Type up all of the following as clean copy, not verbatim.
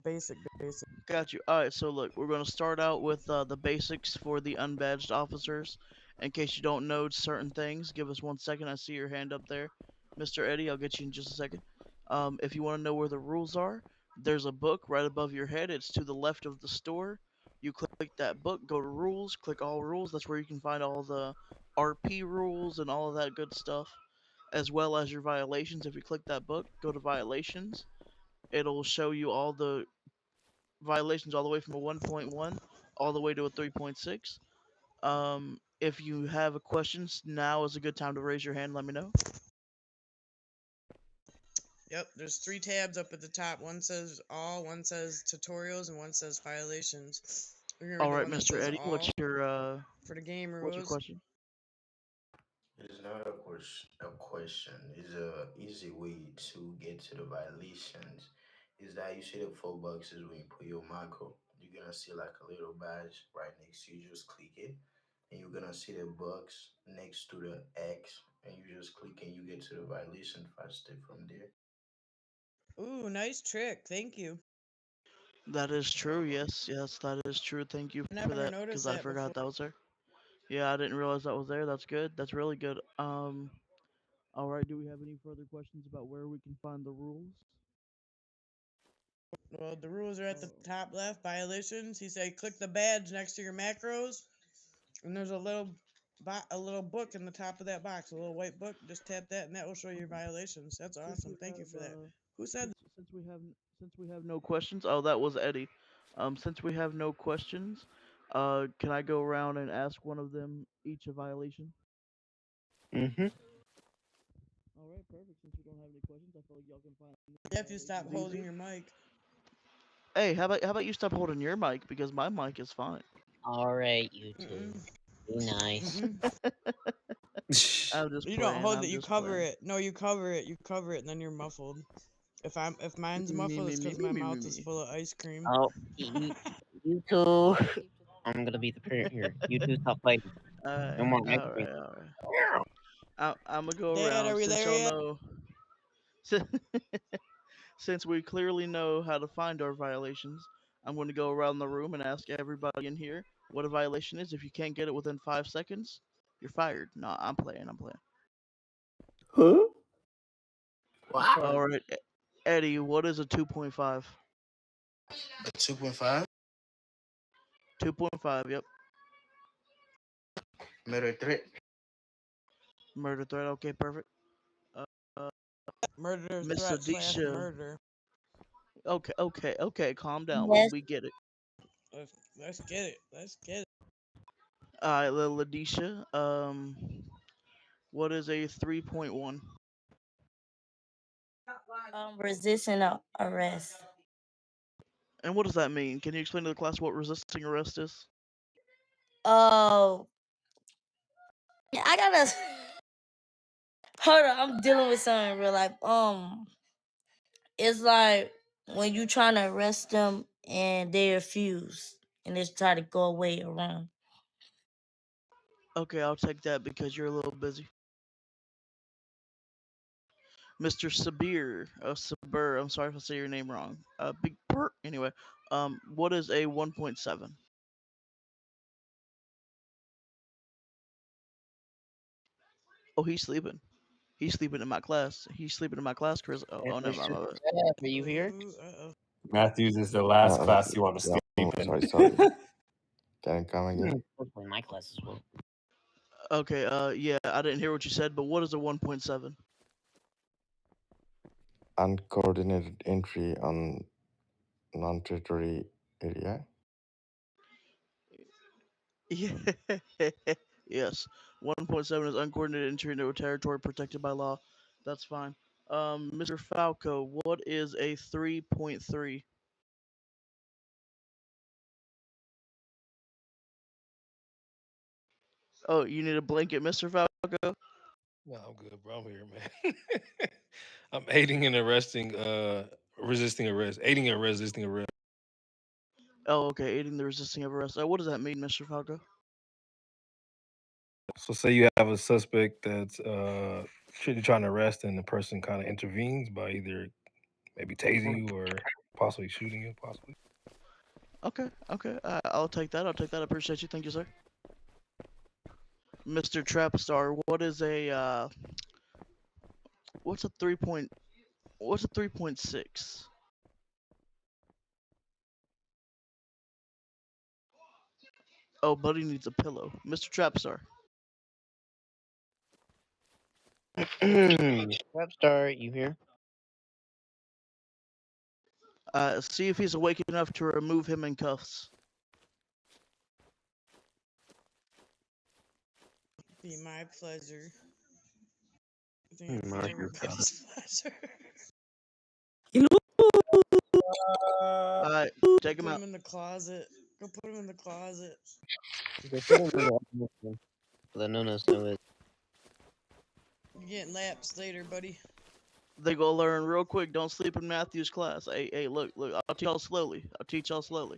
basic. Got you. All right, so look, we're going to start out with the basics for the unbadged officers. In case you don't know certain things, give us 1 second. I see your hand up there, Mr. Eddie. I'll get you in just a second. If you want to know where the rules are, there's a book right above your head. It's to the left of the store. You click that book, go to rules, click all rules. That's where you can find all the RP rules and all of that good stuff, as well as your violations. If you click that book, go to violations. It'll show you all the violations all the way from a 1.1 all the way to a 3.6. If you have questions, now is a good time to raise your hand. Let me know. Yep, there's 3 tabs up at the top. One says all, one says tutorials, and one says violations. We're gonna read All the right, one that Mr. says Eddie, all for the game what's your rules. question? It's not a question. It's a easy way to get to the violations. Is that you see the 4 boxes when you put your macro, you're gonna see like a little badge right next to you. Just click it, and you're gonna see the box next to the X, and you just click and you get to the violation faster from there. Ooh, nice trick. Thank you. That is You're true. welcome. Yes, that is true. Thank you I for never that because noticed I that forgot before. that was there. Yeah, I didn't realize that was there. That's good. That's really good. All right. Do we have any further questions about where we can find the rules? Well, the rules are at the Uh, top left. Violations. He said, click the badge next to your macros, and there's a little book in the top of that box, a little white book. Just tap that, and that will show you your mhm. violations. That's Since awesome. we Thank you have for that. Who said since we have no questions, oh, that was Eddie. Since we have no questions, can I go around and ask one of them each a violation? Mm-hmm. All right, perfect. Since we don't have any questions, I feel like y'all can find this that? If you stop violation holding easy. your mic. Hey, how about you stop holding your mic because my mic is fine. All right, you Mm-mm. two. Be nice. Mm-mm. I'm just You don't playing. hold I'm it. You just cover playing. it. No, you cover it. You cover it, and then you're muffled. If mine's Me muffled, me it's me because me my me me mouth is me. full of ice cream. Oh, you two. I'm gonna be the parent here. You two stop fighting. No more ice All cream. right, all right. I'm gonna go Dad, are around we since there y'all yet? know. Since we clearly know how to find our violations, I'm going to go around the room and ask everybody in here what a violation is. If you can't get it within 5 seconds, you're fired. No, I'm playing. I'm playing. Huh? What? All right, Eddie, what is a 2.5? A 2.5 2.5. Yep. murder threat. Murder threat. Okay, perfect. Uh, uh, Murder Miss threat slash Adisha. murder. Okay. Calm down. We Yes. we get it. Let's get it. Let's get it. All right, little Adisha. What is a 3.1? Resisting arrest. And what does that mean? Can you explain to the class what resisting arrest is? Oh, I gotta hold on. I'm dealing with something in real life. It's like when you trying to arrest them and they refuse and they try to go away around. Okay, I'll take that because you're a little busy. Mr. Sabir, Sabir, I'm sorry if I say your name wrong. Big Bert. Anyway, what is a 1.7? Oh, he's sleeping. He's sleeping in my class. He's sleeping in my class, Chris. Oh, never mind. Mr. My bad. Jeff, are you here? Ooh, uh-oh. Matthews is the last Uh, class you want to yeah, sleep in. sorry, sorry. Can I come again? Hopefully my class as well. Okay, yeah, I didn't hear what you said, but what is a 1.7? Uncoordinated entry on non-territory area. Yeah. Yes. 1.7 is uncoordinated entry into a territory protected by law. That's fine. Mr. Falco, what is a 3.3? Oh, you need a blanket, Mr. Falco? No, I'm good, bro. I'm here, man. I'm aiding and arresting, resisting arrest, aiding and resisting arrest. Oh, okay. Aiding the resisting of arrest. What does that mean, Mr. Falco? So, say you have a suspect that's you're trying to arrest, and the person kind of intervenes by either maybe tasing you or possibly shooting you, possibly. Okay, okay. I'll take that. I'll take that. I appreciate you. Thank you, sir. Mr. Trapstar, what is a what's a 3.6? Oh, buddy needs a pillow. Mr. Trapstar. Trapstar, you here? See if he's awake enough to remove him in cuffs. Be my pleasure. I think it'd be Mario everybody's pleasure. Take him Put out. him in the closet. Go put him in the closet. They put him in the office room so that none of us know it. You're getting laps later, buddy. They go learn real quick. Don't sleep in Matthew's class. Hey, look. I'll teach y'all slowly.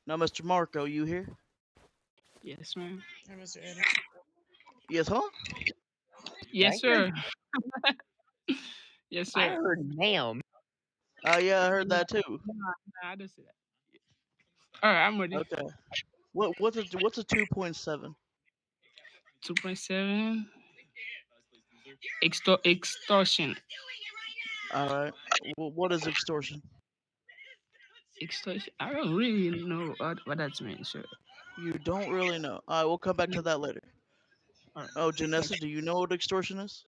Now, Mr. Marco, you here? Yes, ma'am. Hi, Mr. Eddie. Yes, huh? Yes, Right? sir. Yes, I sir. heard ma'am. Yeah, I heard that too. Nah, I didn't say that. All right, I'm ready. Okay. What's a 2.7? 2.7. Extortion. All right. What is extortion? Extortion. I don't really know what that means, sir. You don't really know. All right, we'll come back to that later. All right. Oh, Janessa, do you know what extortion is?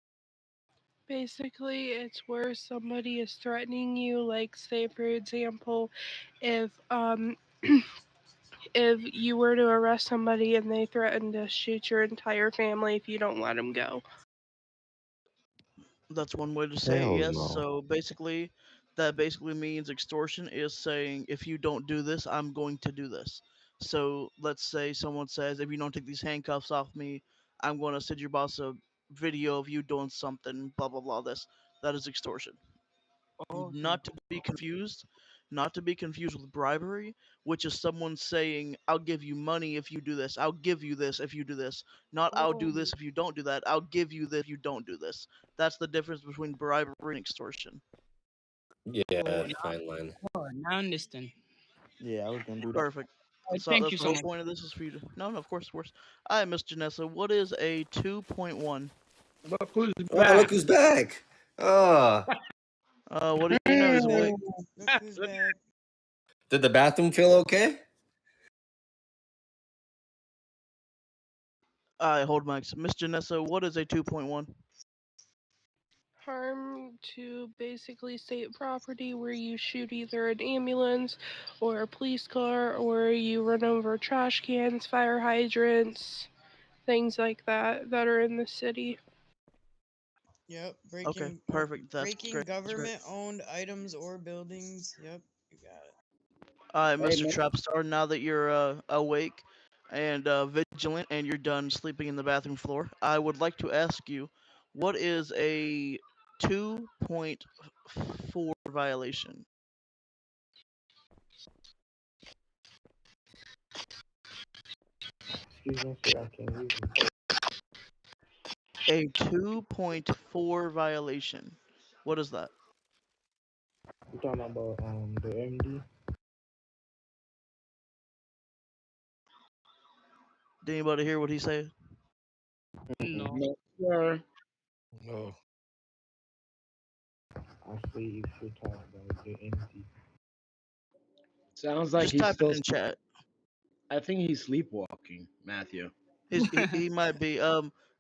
Basically, it's where somebody is threatening you. Like, say for example, if if you were to arrest somebody and they threaten to shoot your entire family if you don't let them go. That's one way to say it, Hell yes. no. So basically, that basically means extortion is saying, if you don't do this, I'm going to do this. So let's say someone says, if you don't take these handcuffs off me, I'm going to send your boss a video of you doing something, blah, blah, blah, this. That is extortion. Okay. Not to be confused, with bribery, which is someone saying, I'll give you money if you do this, I'll give you this if you do this, not I'll do this if you don't do that, I'll give you this if you don't do this. That's the difference between bribery and extortion. Yeah, Oh, fine line. now I understand. Yeah, I was gonna do that. Perfect. Alright, So thank that's you the so whole much. point of this is for you to... No, of course. Alright, Miss Janessa, what is a 2.1? Look who's Oh, back. look who's back. Oh, What do you know? He's Look, awake. look who's back. did the bathroom feel okay? Alright, hold mics. Miss Janessa, what is a 2.1? Harm to basically state property where you shoot either an ambulance or a police car, or you run over trash cans, fire hydrants, things like that that are in the city. Yep, Okay, perfect. That's breaking great. That's great. government-owned items or buildings. Yep, you got it. Alright, Hey, Mr. man. Trapstar, now that you're awake and vigilant and you're done sleeping in the bathroom floor, I would like to ask you, what is a 2.4 violation? Excuse me, sir, I can't hear you. A 2.4 violation. What is that? You talking about the MD? Did anybody hear what he said? No. No, sir. No. I say you should talk about the MD. Sounds like Just he's type still. it in chat. I think he's sleepwalking, Matthew. He might be.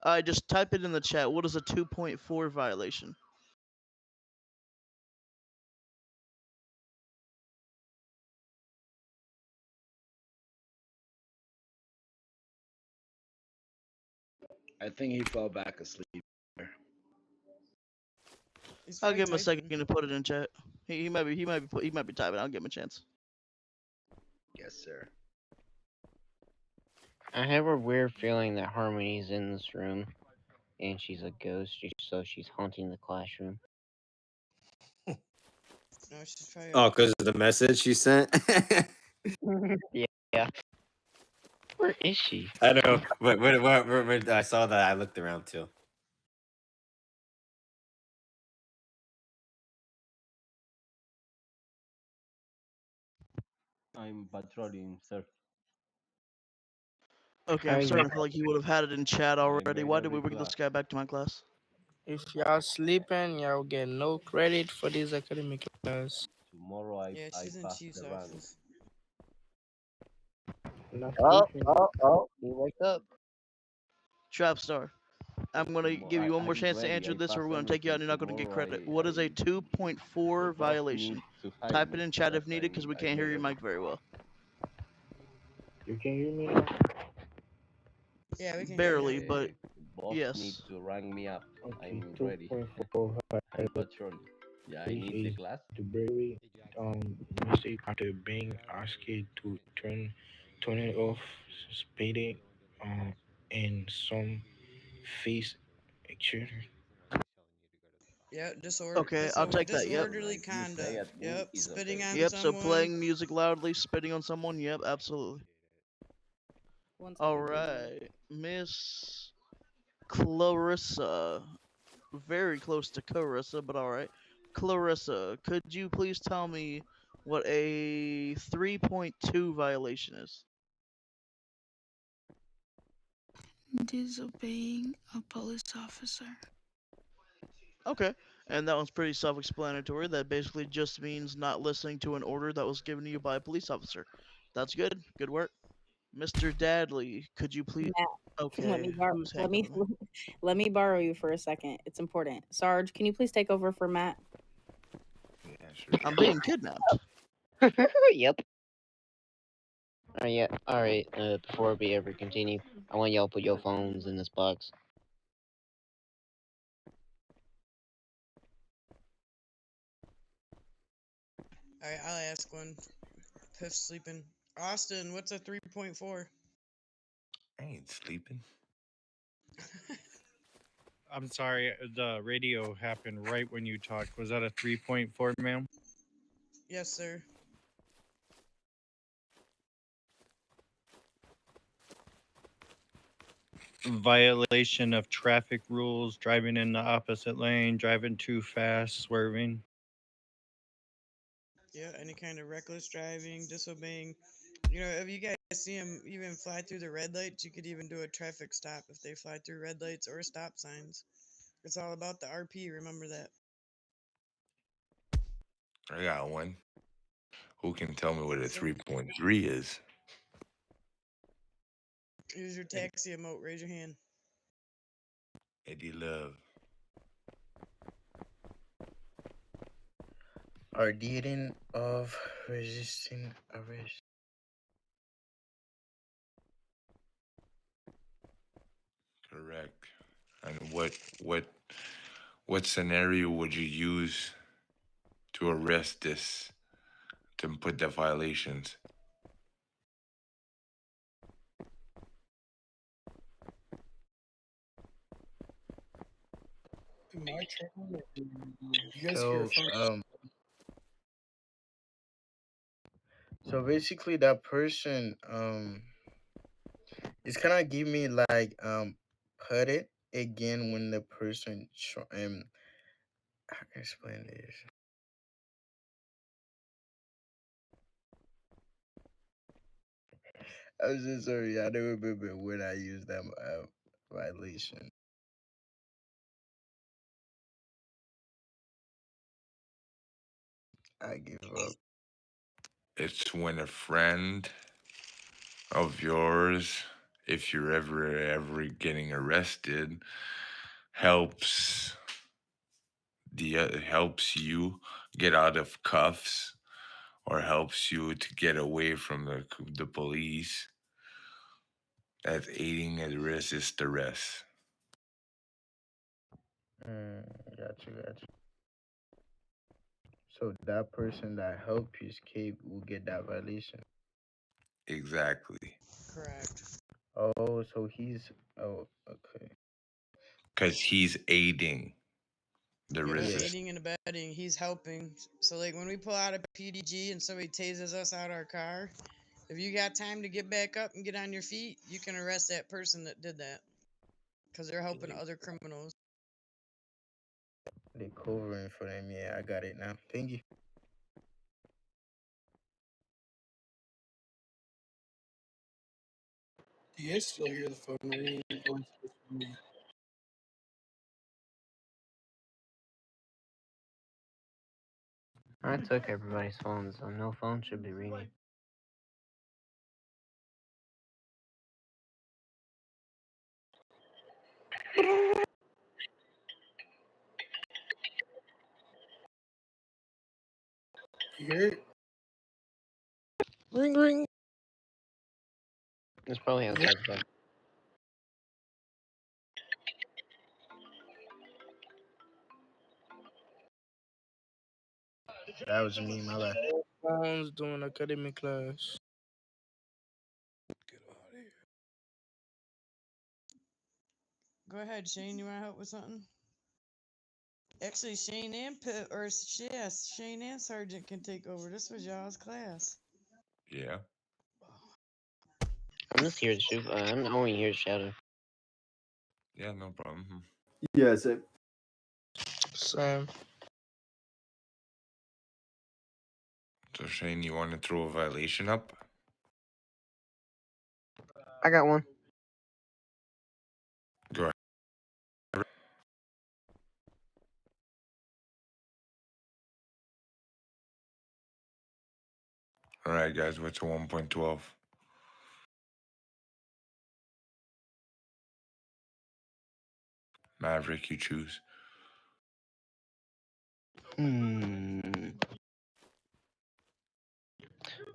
I just type it in the chat. What is a 2.4 violation? I think he fell back asleep. He's I'll probably give him a typing. second to put it in chat. He might be typing. I'll give him a chance. Yes, sir. I have a weird feeling that Harmony's in this room, and she's a ghost, so she's haunting the classroom. No, she's probably. Oh, because of the message she sent. Yeah. Where is she? I know, but when I saw that, I looked around too. I'm patrolling, sir. Okay, How I'm are starting you? to feel like he would have had it in chat I'm already. in Why did we every bring this class. guy back to my class? If y'all sleeping, y'all get no credit for this academic class. Tomorrow Yeah, I she's in pass Chief's the rank. office. Not Oh, sleeping. he wakes up. Trapstar. I'm gonna give you one more I'm chance to ready. answer I this, or pass we're gonna take you out everything. and you're not gonna get Tomorrow credit. What is a the 2.4 boss needs violation? to hire Type it me. in chat if That's needed, because we I can't hear get your mic everything. very well. You can hear me now? Yeah, we can hear you now. Barely, but The boss needs yes. to rank me up. Okay, I'm ready. 2.4 I'm patrolling. Yeah, I need the is class. the bravery. Mistake after being asked to turn it off, speeding, and some face action. Yep, Okay, I'll take that. Yep. disorderly Like you say conduct. at me Yep, is spitting okay. on Yep, so someone. playing music loudly, spitting on someone. Yep, absolutely. One All second, please. right, Miss Clarissa. Very close to Clarissa, but all right. Clarissa, could you please tell me what a 3.2 violation is? Disobeying a police officer. Okay, and that one's pretty self-explanatory. That basically just means not listening to an order that was given to you by a police officer. That's good. Good work. Mr. Dadley, could you please... Matt, Okay, who's let me handling me? let me borrow you for a second. It's important. Sarge, can you please take over for Matt? Yeah, sure. I'm being kidnapped. Yep. Alright, before we ever continue, I want y'all to put your phones in this box. All right, I'll ask one. Piff sleeping. Austin, what's a 3.4? I ain't sleeping. I'm sorry, the radio happened right when you talked. Was that a 3.4, ma'am? Yes, sir. Violation of traffic rules, driving in the opposite lane, driving too fast, swerving. Yeah, any kind of reckless driving, disobeying. You know, if you guys see them even fly through the red lights, you could even do a traffic stop if they fly through red lights or stop signs. It's all about the RP, remember that. I got one. Who can tell me what a 3.3 is? Use your taxi emote, raise your hand. Eddie Love. Ordering of resisting arrest. Correct. And what scenario would you use to arrest this, to put the violations? So so basically that person it's kind of give me like put it again when the person how can I explain this? I'm so sorry. I don't remember when I used that violation. I give up. It's when a friend of yours, if you're ever getting arrested, helps helps you get out of cuffs or helps you to get away from the police. That's aiding and resist arrest. Gotcha. So that person that helped you escape will get that violation. Exactly. Correct. Oh, so he's okay. Because he's aiding the Yeah, resist. aiding and abetting. He's helping. So, like, when we pull out a PDG and somebody tases us out our car, if you got time to get back up and get on your feet, you can arrest that person that did that. Because they're helping other criminals. They covering for them. Yeah, I got it now. Thank you. Yes, still hear the phone ringing. Going to the phone. I took everybody's phones, so no phone should be ringing. You hear it? Ring ring. It's probably outside the back. That was me, my bad. Phones doing academic class. Go ahead, Shane. You want to help with something? Actually, Shane and Pip, or yes, Shane and Sergeant can take over. This was y'all's class. Yeah. I'm just here to shoot. I'm only here to shadow. Yeah, no problem. Yes. Same. So Shane, you want to throw a violation up? I got one. Go ahead. All right, guys. What's a 1.12? Maverick, you choose.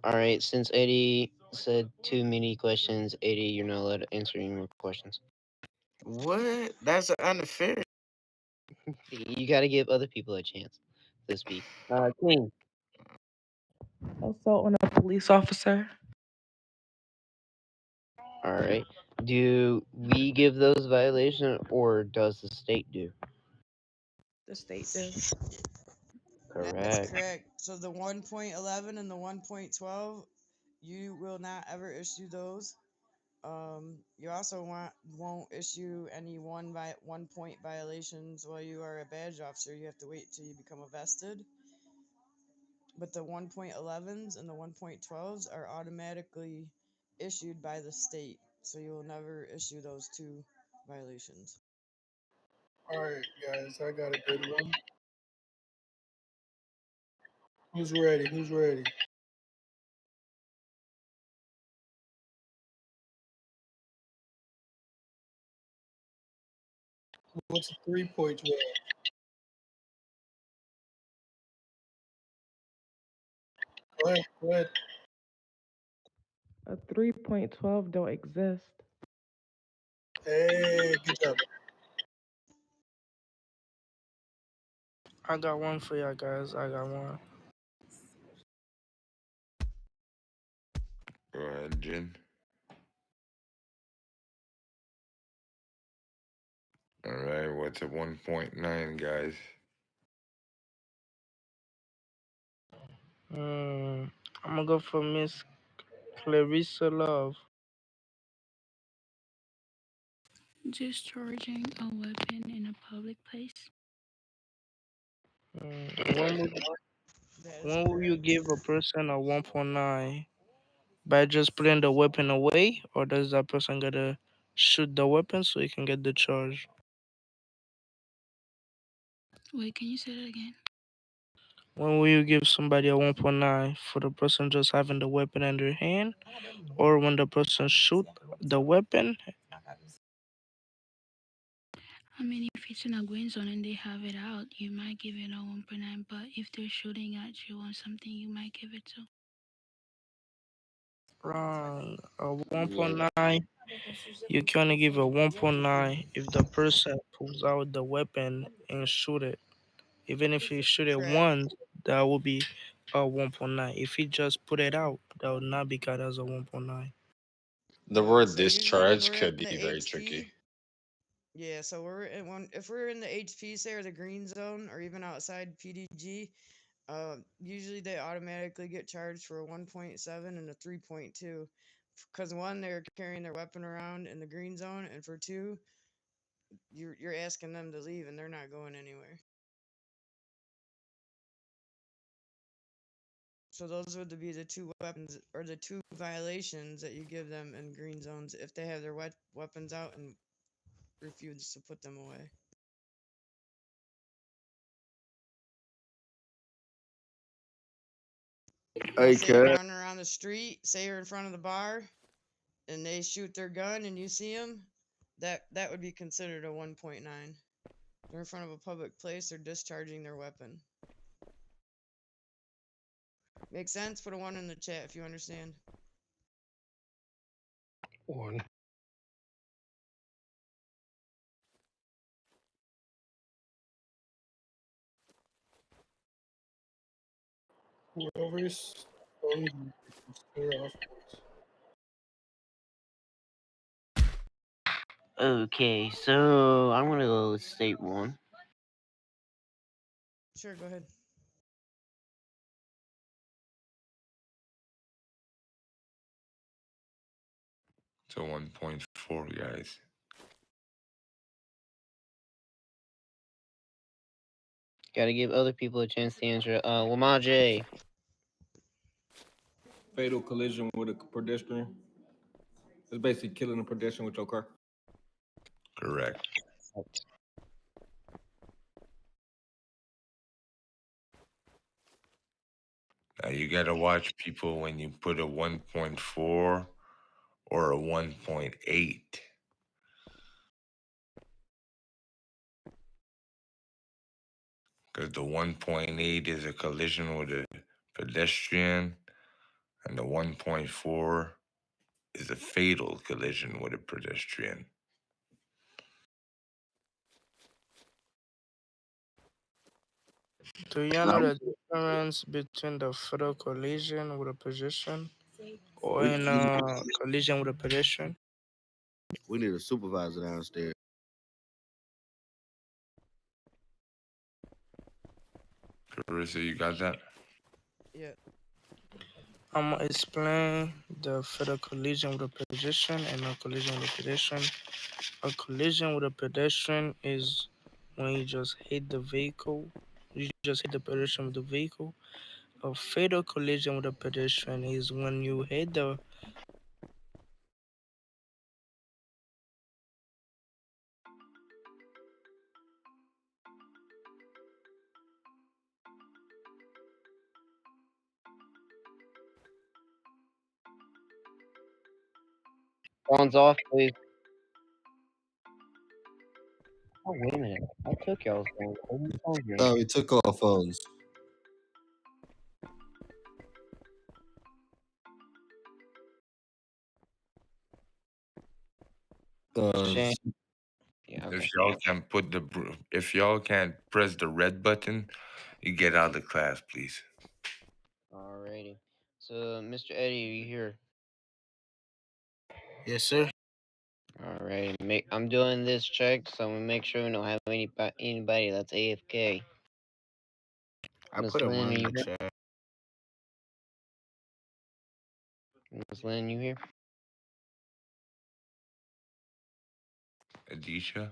Alright, since Eddie said too many questions, Eddie, you're not allowed to answer any more questions. What? That's unfair. You gotta give other people a chance to speak. Queen. Assault on a police officer. Alright. Do we give those violations or does the state do? The state does. That's Correct. correct. So the 1.11 and the 1.12, you will not ever issue those. You also won't issue any 1 point violations while you are a badge officer. You have to wait till you become a vested. But the 1.11s and the 1.12s are automatically issued by the state, so you will never issue those two violations. All right, guys, I got a good one. Who's ready? Who's ready? What's a 3.12? Go ahead. Go ahead. A 3.12 don't exist. Hey, good job. I got one for y'all guys. I got one. Go ahead, Jin. All right. What's a 1.9, guys? I'm gonna go for Miss Clarissa Love. Discharging a weapon in a public place. When would, That is when will you correct. give a person a 1.9? By just putting the weapon away, or does that person gotta shoot the weapon so he can get the charge? Wait, can you say that again? When will you give somebody a 1.9 for the person just having the weapon in their hand, or when the person shoot the weapon? I mean, if it's in a green zone and they have it out, you might give it a 1.9. But if they're shooting at you on something, you might give it to. Wrong. A 1.9, you can only give a 1.9 if the person pulls out the weapon and shoot it. Even if he shoot it Correct. once, that will be a 1.9. If he just put it out, that would not be counted as a 1.9. The word So usually when discharge we're in could the be very HP, tricky. yeah. So if we're in the HP, say, or the green zone, or even outside PDG, usually they automatically get charged for a 1.7 and a 3.2, because one, they're carrying their weapon around in the green zone, and for two, you're asking them to leave and they're not going anywhere. So those would be the two weapons or the two violations that you give them in green zones if they have their weapons out and refuse to put them away. Let's say you're running around the street, say you're in front of the bar, and they shoot their gun and you see them, that would be considered a 1.9. They're in front of a public place, they're discharging their weapon. Makes sense? Put a 1 in the chat if you understand. 1. Whoever is Okay, so I'm gonna go with state 1. Sure, go ahead. So 1.4, guys. Gotta give other people a chance to answer. Wamaje. Fatal collision with a pedestrian. It's basically killing a pedestrian with your car. Correct. Now you gotta watch people when you put a 1.4 or a 1.8. Because the 1.8 is a collision with a pedestrian, and the 1.4 is a fatal collision with a pedestrian. Do you know the difference between the fatal collision with a pedestrian or in a collision with a pedestrian? We need a supervisor downstairs. Carissa, you got that? Yeah. I'm gonna explain the fatal collision with a pedestrian and a collision with a pedestrian. A collision with a pedestrian is when you just hit the vehicle, you just hit the pedestrian with the vehicle. A fatal collision with a pedestrian is when you hit the Phones off, please. Oh, wait a minute. I took y'all's phone. Hold your phone here. No, we took our phones. Shame. Yeah, okay. If y'all can't press the red button, you get out of the class, please. Alrighty. So, Mr. Eddie, are you here? Yes, sir. Alright. I'm doing this check, so I'm gonna make sure we don't have anybody that's AFK. I Miss put a Lynn, 1 are in you the here? chat. Miss Lynn, you here? Adisha?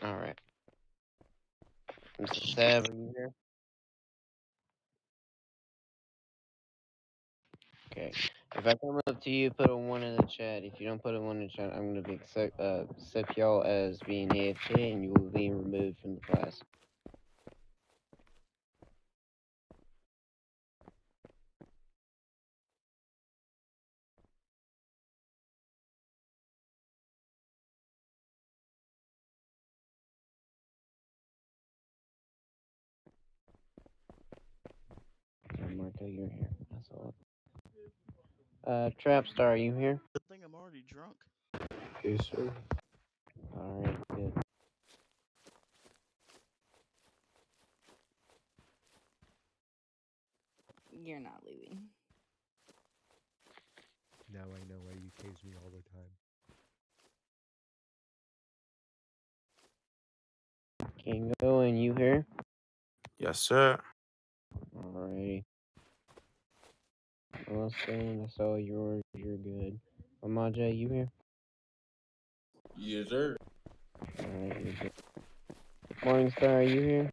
Alright. Mr. Sav, are you here? Okay. If I come up to you, put a 1 in the chat. If you don't put a 1 in the chat, I'm gonna accept y'all as being AFK and you will be removed from the class. Marco, you're here. That's all. Trapstar, are you here? Good thing I'm already drunk. Yes, sir. Alright, good. You're not leaving. Now I know why you tase me all the time. Kingo, and you here? Yes, sir. Alrighty. Wilson, that's all yours. You're good. Amaja, you here? Yes, sir. Alright, you're good. Morningstar, are you here?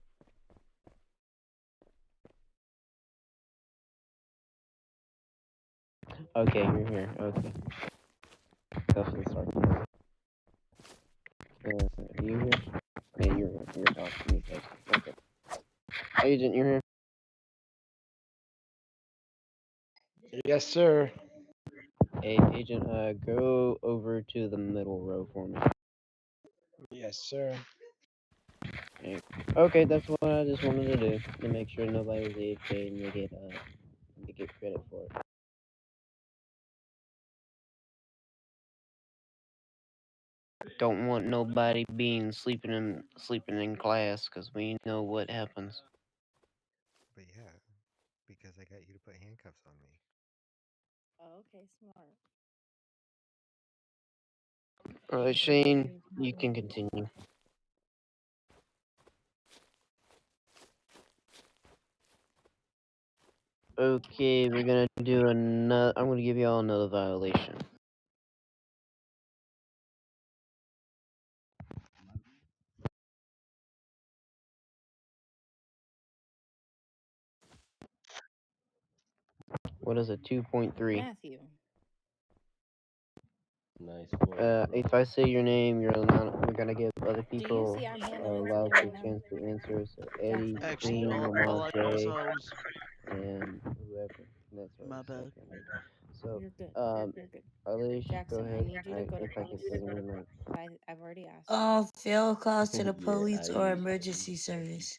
Okay, you're here. Okay. Definitely sorry. You here? Yeah, you're talking. You're texting. Okay. Agent, you're here. Yes, sir. Hey, Agent, go over to the middle row for me. Yes, sir. Okay, that's what I just wanted to do to make sure nobody was AFK and they get credit for it. Don't want nobody being sleeping in class because we know what happens. But yeah, because I got you to put handcuffs on me. Oh, okay, smart. All right, Shane, you can continue. Okay, we're gonna do another. I'm gonna give y'all another violation. What is it? 2.3. Matthew. Nice If I say your name, we're gonna give other Do you people see I'm handling allowed something a right now? chance to answer. So Eddie, Jackson. Actually, Shane, all Lamont, I Jay, saw was and whoever. That's my right. bad. Okay. So, You're good. You're good. Alish, go Jackson, I ahead. need you to go to If I can police. say your name right. I've already asked. Fail calls to the yeah, police or emergency service.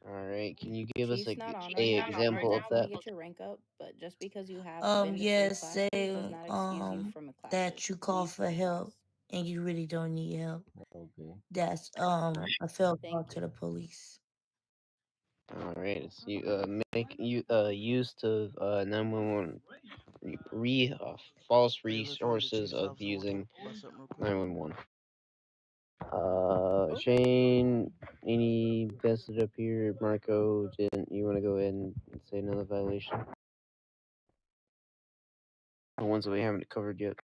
All right. Can you give us Chief's not on right a now. You can example of definitely that? get your rank up, but just because you have been to 3 Yes, classes does say not excuse you from a class that shift. you call Please for go to help class. and you really don't need help. Okay. That's a fail Thank call you. to the police. All right. It's you make you use to 911 false Hey, look, the resources chief's of officer wants to using buy something real quick. 911. Oh, Shane, any vested up here? Marco, didn't you want to go ahead and say another violation? The ones that we haven't covered yet.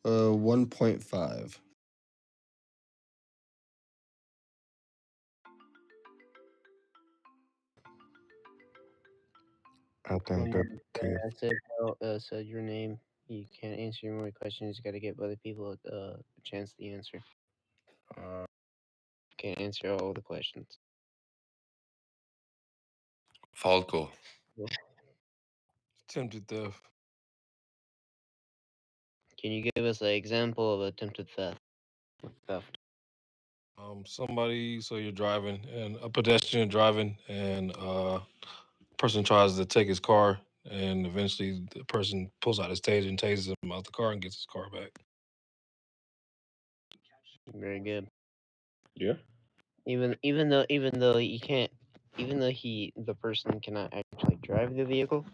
1.5. Attempted thief. I said your name. You can't answer more questions. You got to give other people a chance to answer. Can't answer all the questions. Falco. Attempted theft. Can you give us an example of attempted theft? Somebody, so you're driving and a pedestrian driving, and person tries to take his car, and eventually the person pulls out his taser and tases him out the car and gets his car back. Very good. Yeah. Even though you can't, even though the person cannot actually drive the vehicle.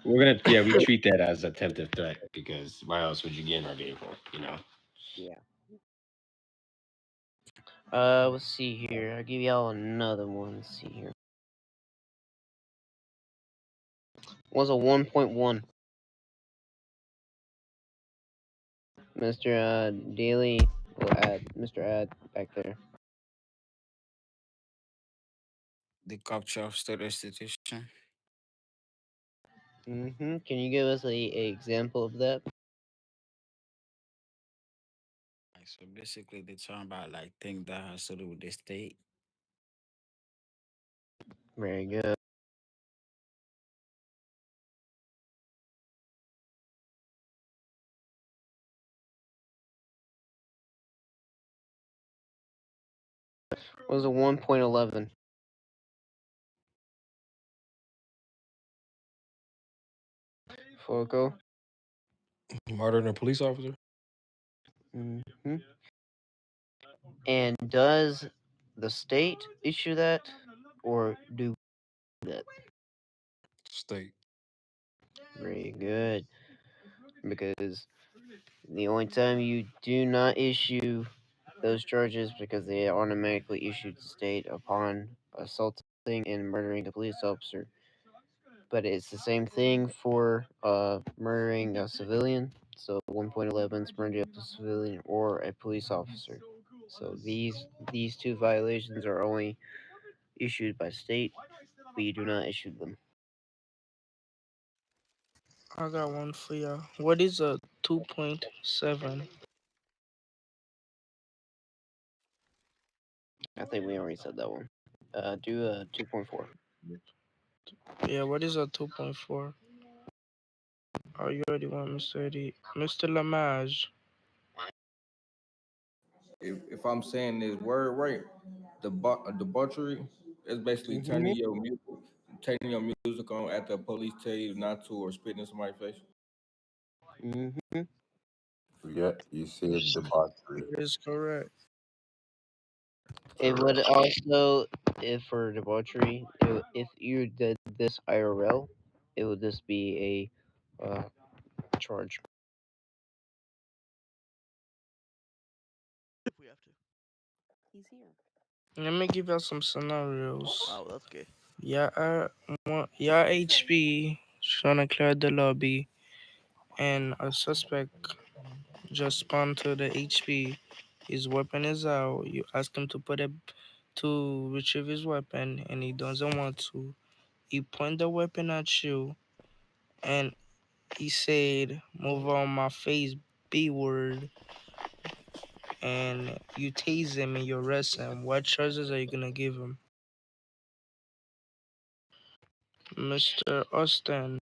We treat that as attempted threat because why else would you get in our vehicle, you know? Yeah. Let's see here. I'll give y'all another one. Let's see here. Was a 1.1. Mr. Daly will add. Mr. Ad back there. The capture of state restitution. Can you give us a example of that? So basically, they talking about like things that has to do with the state. Very good. Was a 1.11. Foco. Murdering a police officer. And does the state issue that, or do that? State. Very good. Because the only time you do not issue those charges because they are automatically issued to state upon assaulting and murdering a police officer. But it's the same thing for murdering a civilian. So 1.11 is murdering a civilian or a police officer. So these two violations are only issued by state, but you do not issue them. I got one for you. What is a 2.7? I think we already said that one. Do a 2.4. Yeah, what is a 2.4? Oh, you already won, Mr. Eddie. Mr. Lamage. If I'm saying this word right, debauchery is basically turning your music on after the police tell you not to, or spitting in somebody's face. Mm-hmm. Yeah, you said debauchery. That is correct. It would also, if for debauchery, if you did this IRL, it would just be a charge. If we have to. He's here. Let me give you some scenarios. Oh, that's gay. Yeah, HP trying to clear the lobby, and a suspect just spawned to the HP. His weapon is out. You ask him to retrieve his weapon, and he doesn't want to. He point the weapon at you, and he said, "Move on my face, B word." And you tase him and you arrest him. What charges are you gonna give him? Mr. Austin.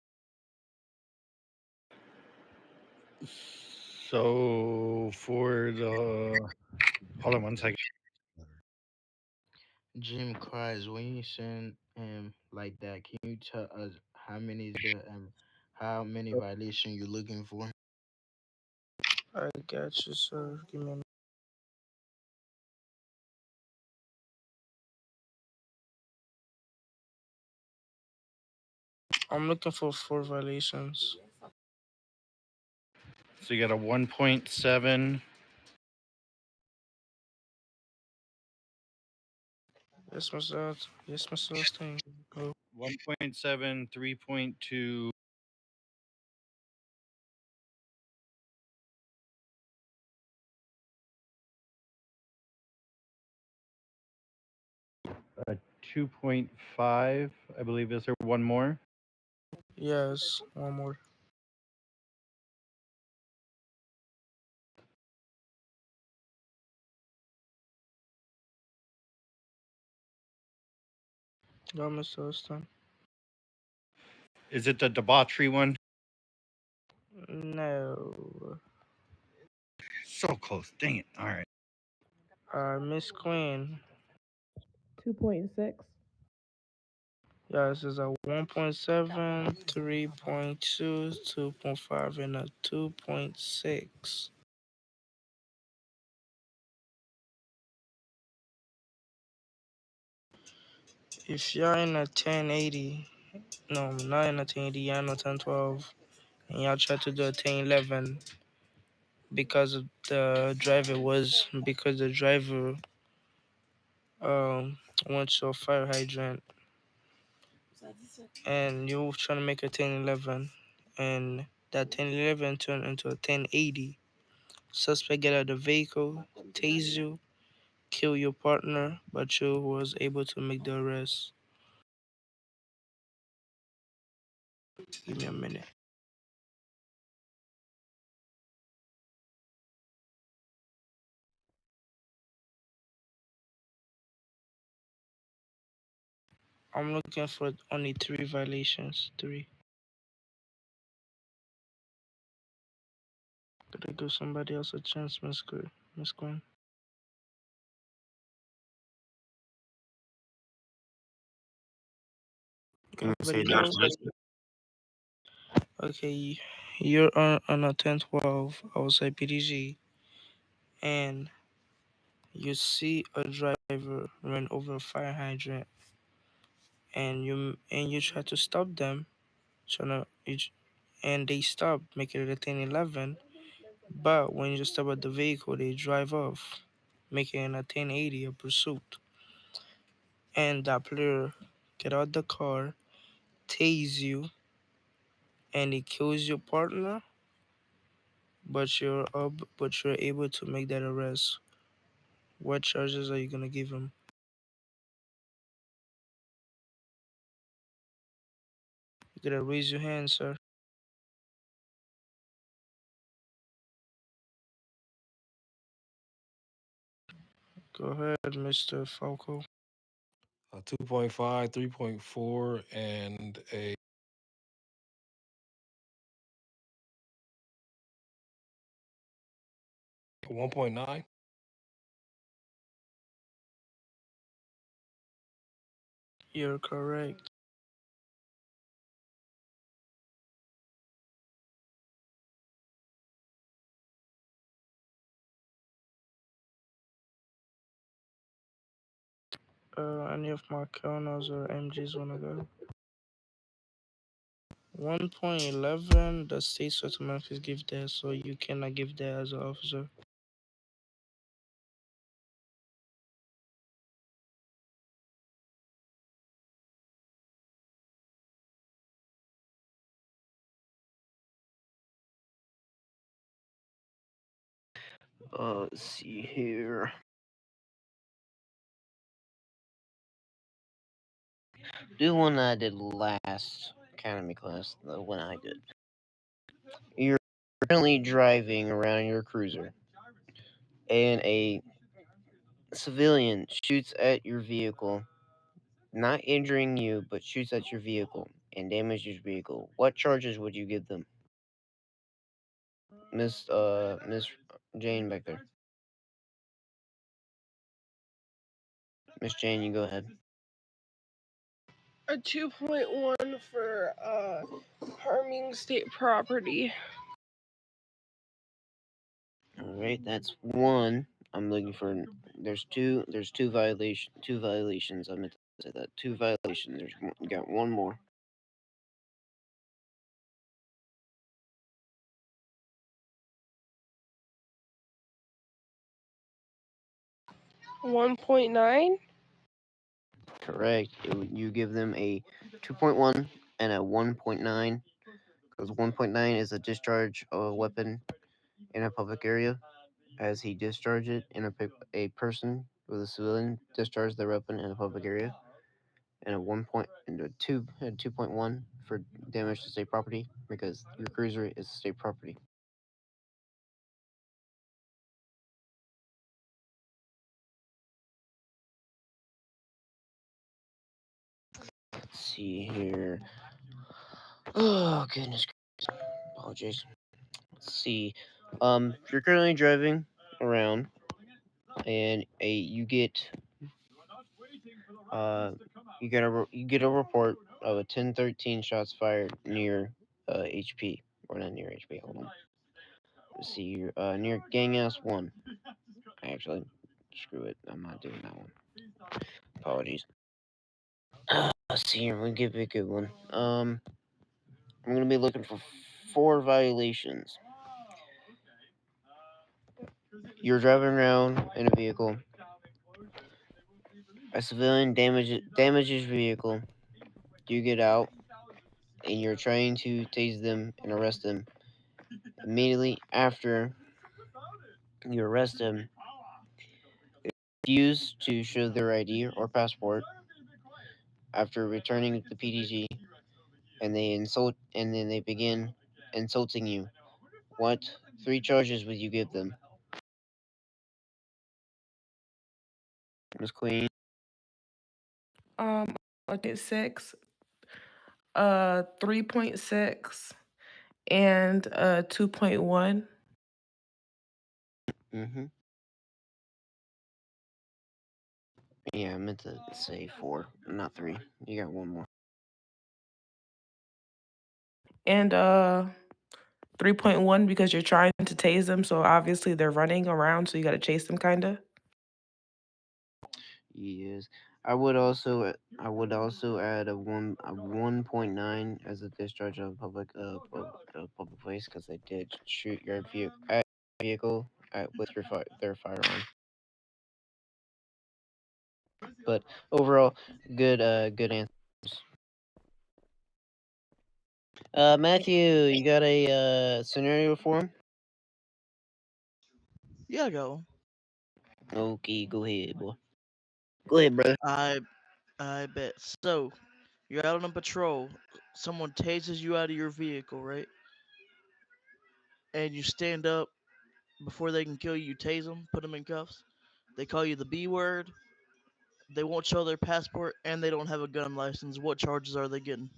So for the hold on one second. Jim cries when you send him like that. Can you tell us how many violations you're looking for? I got you, sir. Give me a minute. I'm looking for 4 violations. So you got a 1.7. Yes, Mr. Austin. Go. 1.7, 3.2. A 2.5, I believe. Is there one more? Yes, one more. Go, Mr. Austin. Is it the debauchery one? No. So close. Dang it. All right. Miss Queen. 2.6. Yeah, this is a 1.7, 3.2, 2.5, and a 2.6. If you're in a 1080, no, not in a 1080, you're in a 1012, and y'all try to do a 1011 because the driver went to a fire hydrant, and you trying to make a 1011, and that 1011 turned into a 1080. Suspect get out of the vehicle, tase you, kill your partner, but you was able to make the arrest. Give me a minute. I'm looking for only 3 violations. 3. Gotta give somebody else a chance, Miss Quinn. Can you say Nobody that else? list? Okay, you're on a 1012 outside PDG, and you see a driver run over a fire hydrant, and you try to stop them, and they stop, making it a 1011. But when you stop at the vehicle, they drive off, making it a 1080, a pursuit. And that player get out the car, tase you, and he kills your partner, but you're able to make that arrest. What charges are you gonna give him? You gotta raise your hand, sir. Go ahead, Mr. Falco. 2.5, 3.4, and a 1.9. You're correct. Any of my colonels or MGs wanna go? 1.11, the states automatically give that, so you cannot give that as an officer. Let's see here. Do one that I did last academy class, the one I did. You're currently driving around your cruiser, and a civilian shoots at your vehicle, not injuring you, but shoots at your vehicle and damages your vehicle. What charges would you give them? Miss Jane back there. Miss Jane, you go ahead. A 2.1 for harming state property. All right, that's one. I'm looking for. There's two violations. I meant to say that. Two violations. You got one more. 1.9. Correct. You give them a 2.1 and a 1.9, because 1.9 is a discharge of a weapon in a public area, as he discharged it in a person with a civilian discharged their weapon in a public area, and a 2.1 for damage to state property, because your cruiser is state property. Let's see here. Oh goodness gracious. Apologies. Let's see. You're currently driving around, and you get you get a report of a 1013 shots fired near HP, or not near HP. Hold on. Let's see here. Near Gang House 1. Actually, screw it. I'm not doing that one. Apologies. Let's see here. We give it a good one. I'm gonna be looking for 4 violations. You're driving around in a vehicle. A civilian damages your vehicle. You get out, and you're trying to tase them and arrest them. Immediately after you arrest them, they refuse to show their ID or passport after returning the PDG, and then they begin insulting you. What 3 charges would you give them, Miss Queen? Okay, 6, 3.6, and 2.1. Mm-hmm. Yeah, I meant to say 4, not 3. You got one more. And 3.1 because you're trying to tase them, so obviously they're running around, so you got to chase them, kinda. Yes. I would also add a 1.9 as a discharge of public place, because they did shoot your vehicle with their firearm. But overall, good answers. Matthew, you got a scenario for him? Yeah, go. Okay, go ahead, boy. Go ahead, brother. I bet. So, You're out on a patrol. Someone tases you out of your vehicle, right? And you stand up before they can kill you. You tase them, put them in cuffs. They call you the B word. They won't show their passport, and they don't have a gun license. What charges are they getting?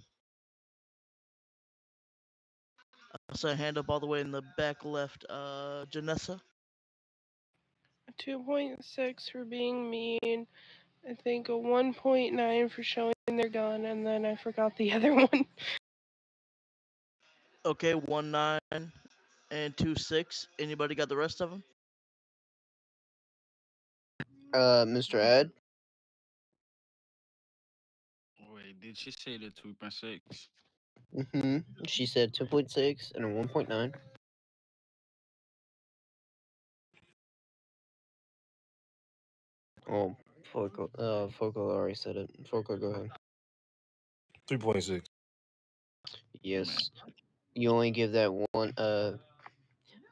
So I hand up all the way in the back left. Janessa. 2.6 for being mean. I think a 1.9 for showing their gun, and then I forgot the other one. Okay, 1.9 and 2.6. Anybody got the rest of them? Mr. Ed. Wait, did she say the 2.6? She said 2.6 and a 1.9. Oh, Foco already said it. Foco, go ahead. 3.6. Yes. You only give that one.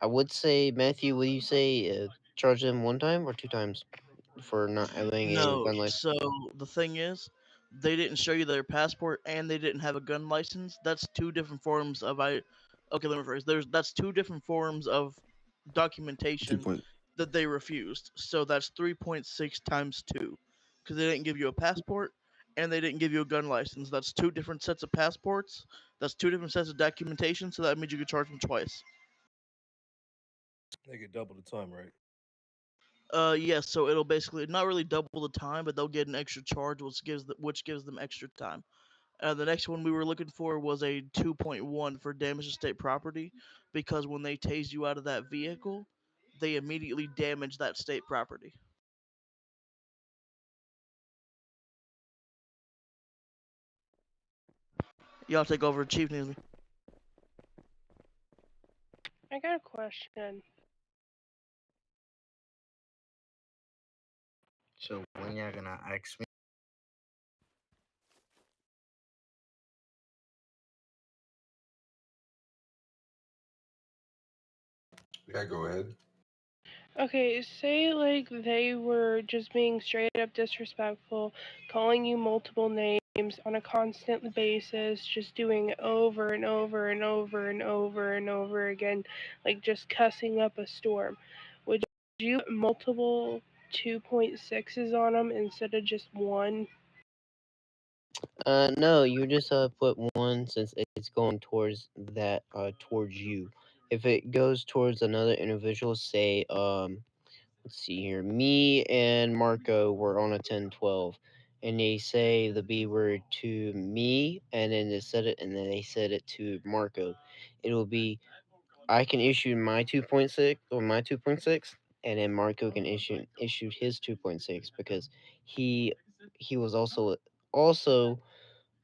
I would say, Matthew, would you say charge them one time or two times for not having a No. gun license? So the thing is, they didn't show you their passport and they didn't have a gun license. That's two different forms of Okay, let me rephrase. That's two different forms of documentation that they refused. So that's 3.6 times 2, because they didn't give you a passport and they didn't give you a gun license. That's two different sets of passports. That's two different sets of documentation. So that means you could charge them twice. They get double the time, right? Yes. So it'll basically not really double the time, but they'll get an extra charge, which gives them extra time. The next one we were looking for was a 2.1 for damage to state property, because when they tase you out of that vehicle, they immediately damage that state property. Y'all take over, Chief Neesby. I got a question. So when y'all gonna ask me? Yeah, go ahead. Okay, say like they were just being straight up disrespectful, calling you multiple names on a constant basis, just doing it over and over and over and over and over again, like just cussing up a storm. Would you put multiple 2.6s on them instead of just one? No, you just put one since it's going towards that towards you. If it goes towards another individual, say let's see here, me and Marco were on a 10-12, and they say the B word to me, and then they said it, and then they said it to Marco. It will be I can issue my 2.6 or my 2.6, and then Marco can issue his 2.6 because he was also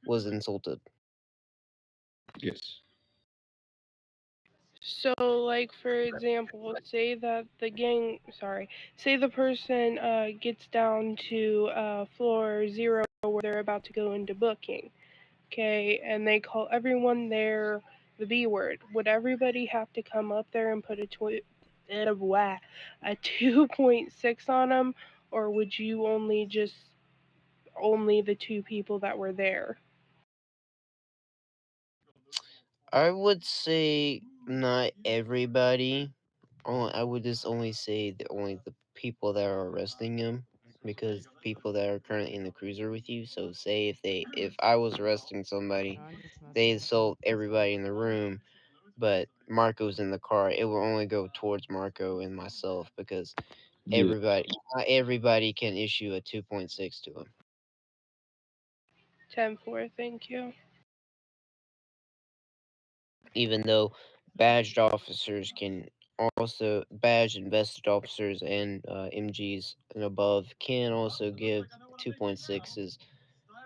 was insulted. Yes. So, like for example, say that say the person gets down to floor 0 where they're about to go into booking, okay, and they call everyone there the B word. Would everybody have to come up there and put a 2.6 on them, or would you only the two people that were there? I would say not everybody. I would just only say only the people that are arresting him, because people that are currently in the cruiser with you. So say if I was arresting somebody, they insult everybody in the room, but Marco's in the car, it will only go towards Marco and myself because Yeah. not everybody can issue a 2.6 to him. 10-4, thank you. Even though badged officers can also badged and vested officers and MGs and above can also give 2.6s.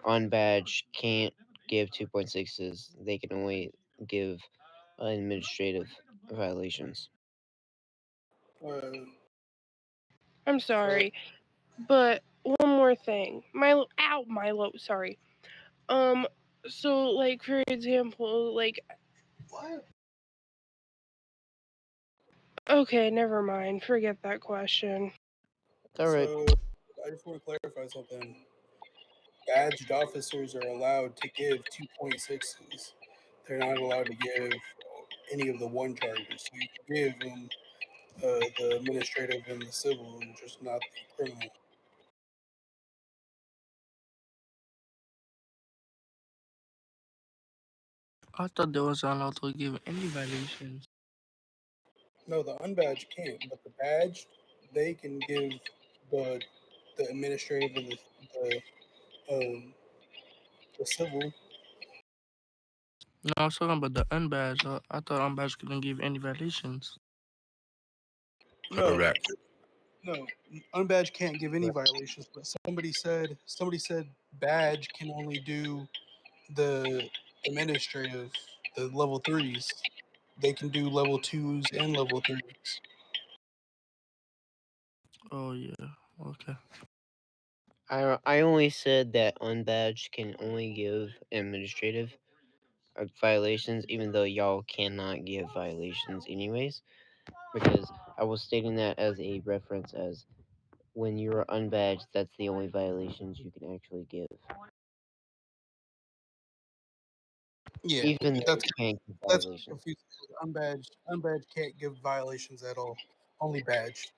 Unbadged can't give 2.6s. They can only give administrative violations. I'm sorry, but one more thing. Milo, sorry. So like for example, like what? Okay, never mind. Forget that question. All right. So I just want to clarify something. badged officers are allowed to give 2.6s. They're not allowed to give any of the one charges. So you can give them the administrative and the civil, and just not the criminal. I thought they was allowed to give any violations. No, the unbadged can't, but the badged, they can give the administrative and the civil. No, I was talking about the unbadged. I thought unbadged couldn't give any violations. No, Correct. no, unbadged can't give any violations. But somebody said badge can only do the administrative, the level 3s. They can do level 2s and level 3s. Oh yeah. Okay. I only said that unbadged can only give administrative violations, even though y'all cannot give violations anyways. Because I was stating that as a reference as when you're unbadged, that's the only violations you can actually give. Yeah, Even though that's you can't give that's violations. confusing. Unbadged can't give violations at all. Only badged.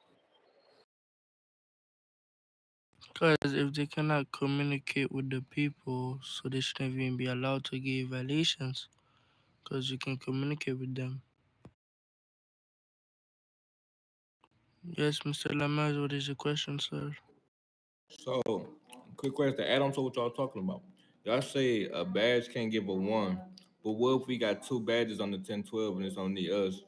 Because if they cannot communicate with the people, so they shouldn't even be allowed to give violations. Because you can communicate with them. Yes, Mr. Lamaz, what is your question, sir? So, quick question to add on to what y'all talking about. Y'all say a badge can't give a 1, but what if we got 2 badges on the 1012 and it's only us?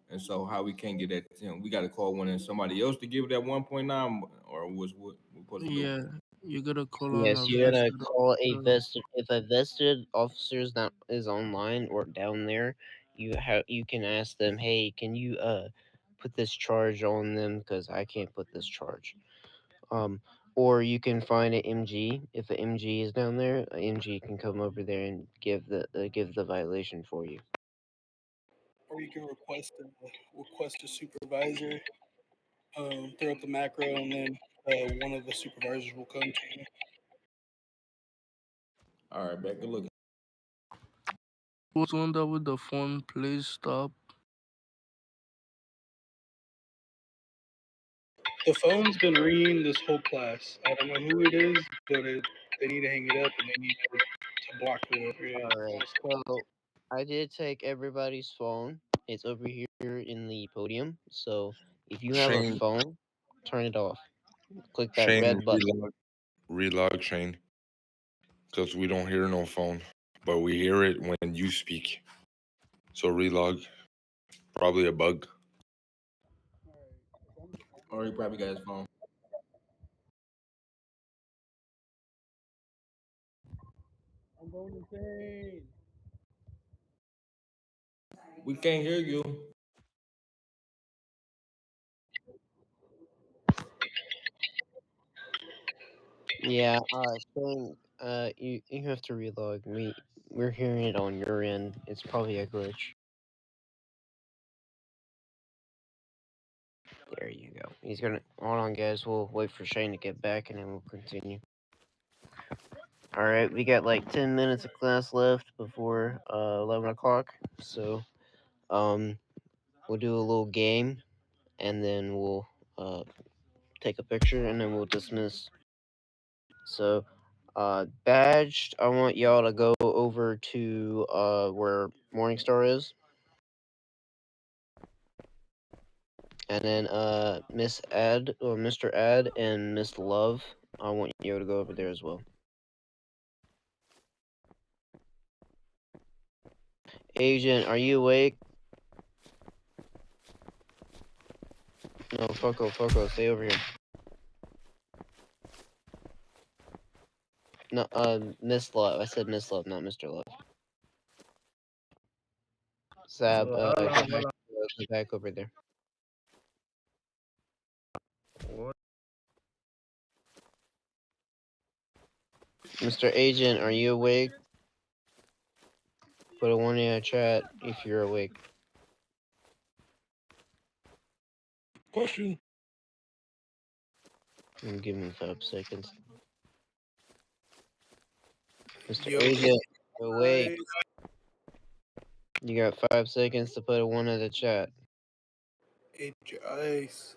And so, how we can't get that 10? We got to call one and somebody else to give that 1.9, or what we supposed to do? Yeah, you gotta call on Yes, a you gotta vested call a officer. vested. If a vested officer's that is online or down there, you can ask them, hey, can you put this charge on them because I can't put this charge. Or you can find an MG. If an MG is down there, an MG can come over there and give the violation for you. Or you can request a supervisor. Throw up the macro, and then one of the supervisors will come to you. All right, back to looking. Who's on that with the phone? Please stop. The phone's been ringing this whole class. I don't know who it is, but they need to hang it up and they need to block whoever it is. Alright, so I did take everybody's phone. It's over here in the podium. So if you have a Shane, phone, turn it off. Click that Shane, red button. relog, Shane, because we don't hear no phone, but we hear it when you speak. So relog, probably a bug. Or he probably got his phone. I'm going insane. We can't hear you. Yeah, Shane, you have to relog. We're hearing it on your end. It's probably a glitch. There you go. He's gonna hold on, guys. We'll wait for Shane to get back, and then we'll continue. All right, we got like 10 minutes of class left before 11 o'clock. So, we'll do a little game, and then we'll take a picture, and then we'll dismiss. So, badged, I want y'all to go over to where Morningstar is. And then Miss Ad or Mr. Ad and Miss Love, I want you to go over there as well. Agent, are you awake? No, Foco, stay over here. No, Miss Love. I said Miss Love, not Mr. Love. Sab, go back over there. What? Mr. Agent, are you awake? Put a 1 in a chat if you're awake. Question. Give me 5 seconds. Mr. Yo, Agent, awake. guys, You got 5 seconds to put a 1 in the chat. H Ice.